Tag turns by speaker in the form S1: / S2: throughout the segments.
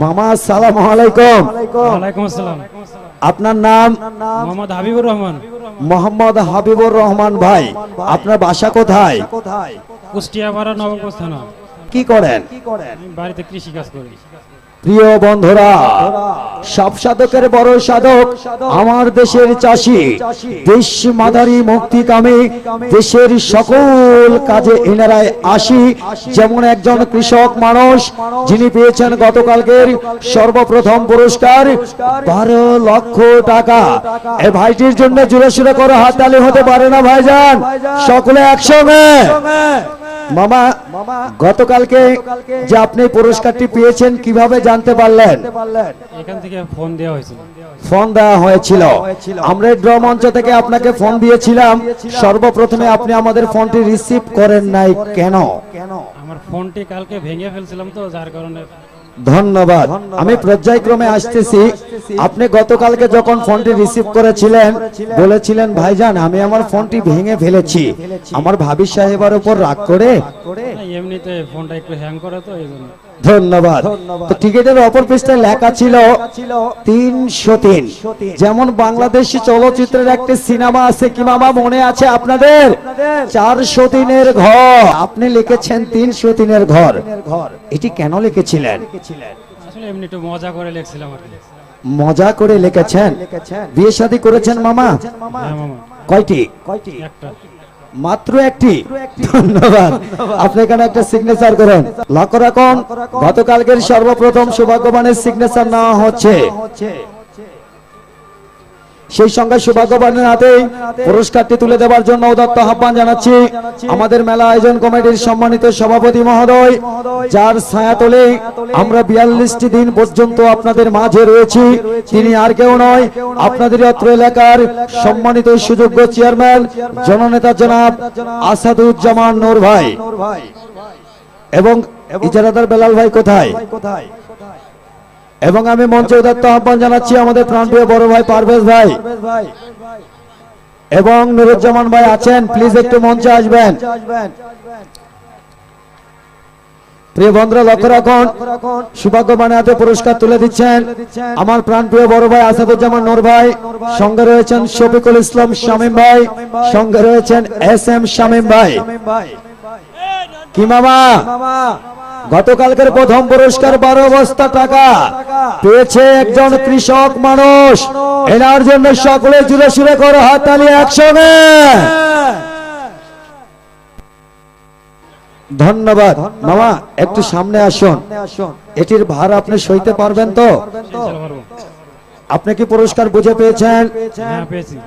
S1: মামা আসসালামু আলাইকুম।
S2: ওয়ালাইকুম আসসালাম।
S1: আপনার নাম?
S2: মোহাম্মদ হাবিবুর রহমান।
S1: মোহাম্মদ হাবিবুর রহমান ভাই, আপনার বাসা কোথায়?
S2: কুষ্টিয়া পাড়া নবগঞ্জ থানা।
S1: কি করেন?
S2: আমি বাড়িতে কৃষি কাজ করি।
S1: প্রিয় বন্ধুরা, সব সাধকের বড় সাধক আমার দেশের চাষি, দেশ মাদারি মুক্তিকামী, দেশের সকল কাজে এনারাই আসি। যেমন একজন কৃষক মানুষ যিনি পেয়েছেন গতকালকের সর্বপ্রথম পুরস্কার 12 লক্ষ টাকা। এই ভাইটির জন্য জোরে সোরে করে হাততালি হতে পারে না ভাইজান? সকলে একসঙ্গে। মামা, গতকালকে যে আপনি পুরস্কারটি পেয়েছেন কিভাবে জানতে পারলেন?
S2: এখান থেকে ফোন দেওয়া হয়েছিল।
S1: ফোন দেওয়া হয়েছিল। আমরা ড্র মঞ্চ থেকে আপনাকে ফোন দিয়েছিলাম। সর্বপ্রথমে আপনি আমাদের ফোনটি রিসিভ করেন নাই কেন?
S2: আমার ফোনটি কালকে ভেঙে ফেলছিলাম, তো যার কারণে।
S1: ধন্যবাদ। আমি পর্যায়ক্রমে আসতেছি। আপনি গতকালকে যখন ফোনটি রিসিভ করেছিলেন বলেছিলেন, ভাইজান আমি আমার ফোনটি ভেঙে ফেলেছি। আমার ভাবি সাহেবের উপর রাগ করে?
S2: এমনিতে ফোনটা একটু হ্যাং করে, তো এই জন্য।
S1: ধন্যবাদ। তো টিকেটের অপর পৃষ্ঠায় লেখা ছিল 303। যেমন বাংলাদেশি চলচ্চিত্রের একটি সিনেমা আছে, কি মামা মনে আছে আপনাদের? 403 ঘর। আপনি লিখেছেন 303 ঘর। এটি কেন লিখেছিলেন?
S2: আসলে এমনি একটু মজা করে লিখছিলাম আর কি।
S1: মজা করে লিখেছেন। বিয়ে শাদী করেছেন মামা?
S2: হ্যাঁ মামা।
S1: কয়টি?
S2: একটা।
S1: মাত্র একটি? ধন্যবাদ। আপনি এখানে একটা সিগনেচার করেন। লক্ষ্য রাখুন, গতকালকের সর্বপ্রথম সৌভাগ্যবানের সিগনেচার নেওয়া হচ্ছে। সেই সঙ্গে সৌভাগ্যবানের হাতে পুরস্কারটি তুলে দেওয়ার জন্য উদাত্ত আহ্বান জানাচ্ছি আমাদের মেলা আয়োজন কমিটির সম্মানিত সভাপতি মহোদয়, যার ছায়াতলে আমরা 42টি দিন পর্যন্ত আপনাদের মাঝে রয়েছি। তিনি আর কেউ নয়, আপনাদের অত্র এলাকার সম্মানিত সুযোগ্য চেয়ারম্যান জননেতা জনাব আসাদুজ্জামান নূর ভাই। এবং ইজারাদার বেলাল ভাই কোথায়? এবং আমি মঞ্চে উদাত্ত আহ্বান জানাচ্ছি আমাদের প্রাণপ্রিয় বড় ভাই পারভেজ ভাই এবং নুরুজ্জামান ভাই আছেন, প্লিজ একটু মঞ্চে আসবেন। প্রিয় বন্ধুরা লক্ষ্য রাখুন, সৌভাগ্যবান হাতে পুরস্কার তুলে দিচ্ছেন আমার প্রাণপ্রিয় বড় ভাই আসাদুজ্জামান নূর ভাই। সঙ্গে রয়েছেন শফিকুল ইসলাম শামীম ভাই, সঙ্গে রয়েছেন SM শামীম ভাই। কি মামা, গতকালকের প্রথম পুরস্কার 12 বস্তা টাকা পেয়েছে একজন কৃষক মানুষ। এনার জন্য সকলে জুড়ে সুরে করো হাততালি একসঙ্গে। ধন্যবাদ। মামা একটু সামনে আসুন। এটির ভার আপনি সইতে পারবেন তো? আপনি কি পুরস্কার বুঝে পেয়েছেন?
S2: হ্যাঁ পেয়েছি।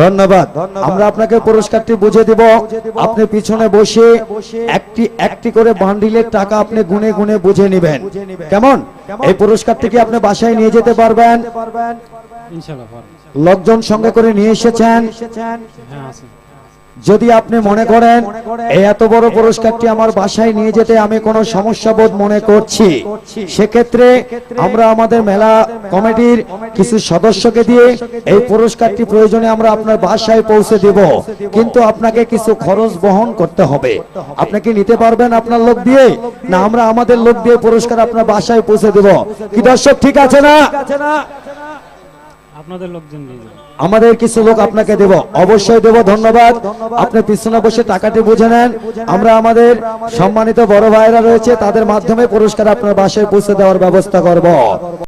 S1: ধন্যবাদ। আমরা আপনাকে পুরস্কারটি বুঝে দিব। আপনি পিছনে বসে একটি একটি করে বান্ডিলের টাকা আপনি গুনে গুনে বুঝে নেবেন। কেমন? এই পুরস্কারটি কি আপনি বাসায় নিয়ে যেতে পারবেন?
S2: ইনশাআল্লাহ পারবো।
S1: লোকজন সঙ্গে করে নিয়ে এসেছেন?
S2: হ্যাঁ আছে।
S1: যদি আপনি মনে করেন এই এত বড় পুরস্কারটি আমার বাসায় নিয়ে যেতে আমি কোনো সমস্যা বোধ মনে করছি, সেক্ষেত্রে আমরা আমাদের মেলা কমিটির কিছু সদস্যকে দিয়ে এই পুরস্কারটি প্রয়োজনে আমরা আপনার বাসায় পৌঁছে দেব। কিন্তু আপনাকে কিছু খরচ বহন করতে হবে। আপনি কি নিতে পারবেন আপনার লোক দিয়ে, না আমরা আমাদের লোক দিয়ে পুরস্কার আপনার বাসায় পৌঁছে দেব? কি দর্শক ঠিক আছে না?
S2: আপনাদের লোকজন নিয়ে যাবেন।
S1: আমাদের কিছু লোক আপনাকে দেব, অবশ্যই দেব। ধন্যবাদ। আপনি পিছনে বসে টাকাটি বুঝে নেন। আমরা আমাদের সম্মানিত বড় ভাইরা রয়েছে, তাদের মাধ্যমে পুরস্কার আপনার বাসায় পৌঁছে দেওয়ার ব্যবস্থা করব।